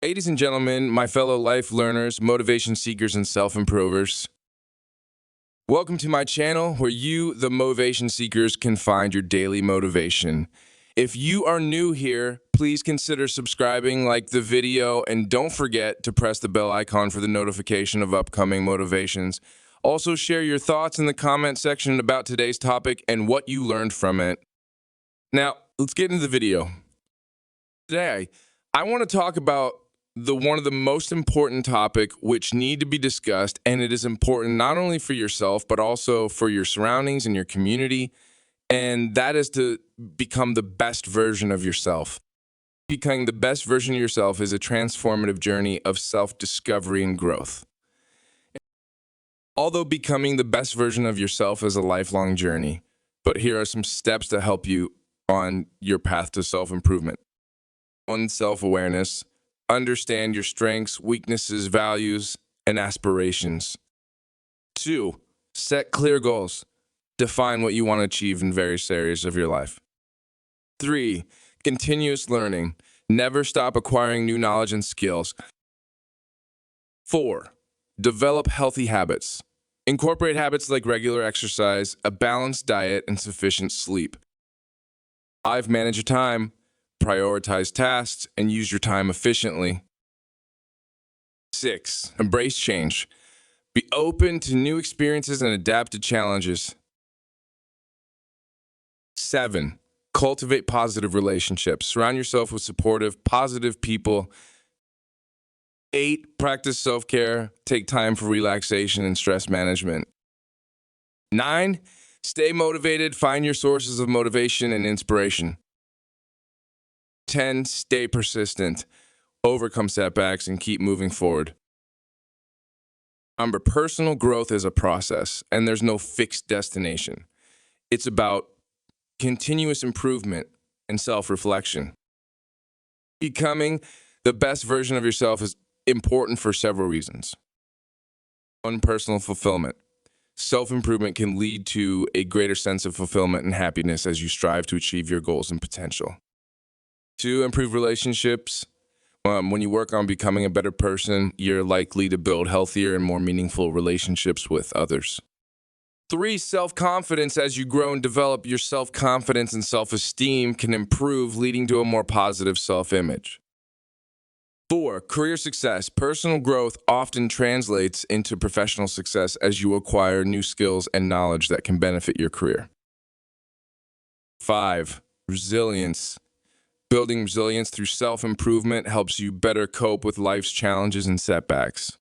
Ladies and gentlemen, my fellow life learners, motivation seekers, and self-improvers, welcome to my channel where you, the motivation seekers, can find your daily motivation. If you are new here, please consider subscribing, like the video, and don't forget to press the bell icon for the notification of upcoming motivations. Also, share your thoughts in the comment section about today's topic and what you learned from it. Now, let's get into the video. Today, I want to talk about one of the most important topic which need to be discussed, and it is important not only for yourself but also for your surroundings and your community, and that is to become the best version of yourself. Becoming the best version of yourself is a transformative journey of self-discovery and growth. Although becoming the best version of yourself is a lifelong journey, but here are some steps to help you on your path to self-improvement. 1. Self-awareness. Understand your strengths, weaknesses, values, and aspirations. 2. Set clear goals. Define what you want to achieve in various areas of your life. 3. Continuous learning. Never stop acquiring new knowledge and skills. 4. Develop healthy habits. Incorporate habits like regular exercise, a balanced diet, and sufficient sleep. 5. Manage your time. Prioritize tasks and use your time efficiently. 6. Embrace change. Be open to new experiences and adapt to challenges. 7. Cultivate positive relationships. Surround yourself with supportive, positive people. 8. Practice self-care. Take time for relaxation and stress management. 9. Stay motivated. Find your sources of motivation and inspiration. 10. Stay persistent. Overcome setbacks and keep moving forward. Remember, personal growth is a process, and there's no fixed destination. It's about continuous improvement and self-reflection. Becoming the best version of yourself is important for several reasons. 1. Personal fulfillment. Self-improvement can lead to a greater sense of fulfillment and happiness as you strive to achieve your goals and potential. 2. Improve relationships. When you work on becoming a better person, you're likely to build healthier and more meaningful relationships with others. 3. Self-confidence. As you grow and develop, your self-confidence and self-esteem can improve, leading to a more positive self-image. 4. Career success. Personal growth often translates into professional success as you acquire new skills and knowledge that can benefit your career. 5. Resilience. Building resilience through self-improvement helps you better cope with life's challenges and setbacks.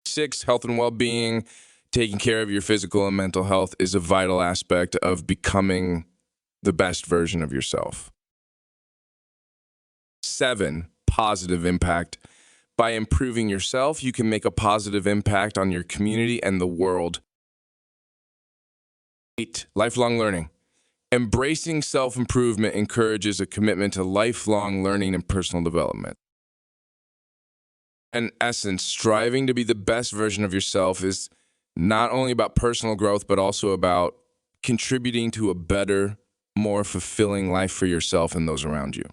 6. Health and well-being. Taking care of your physical and mental health is a vital aspect of becoming the best version of yourself. 7. Positive impact. By improving yourself, you can make a positive impact on your community and the world. 8. Lifelong learning. Embracing self-improvement encourages a commitment to lifelong learning and personal development. In essence, striving to be the best version of yourself is not only about personal growth, but also about contributing to a better, more fulfilling life for yourself and those around you.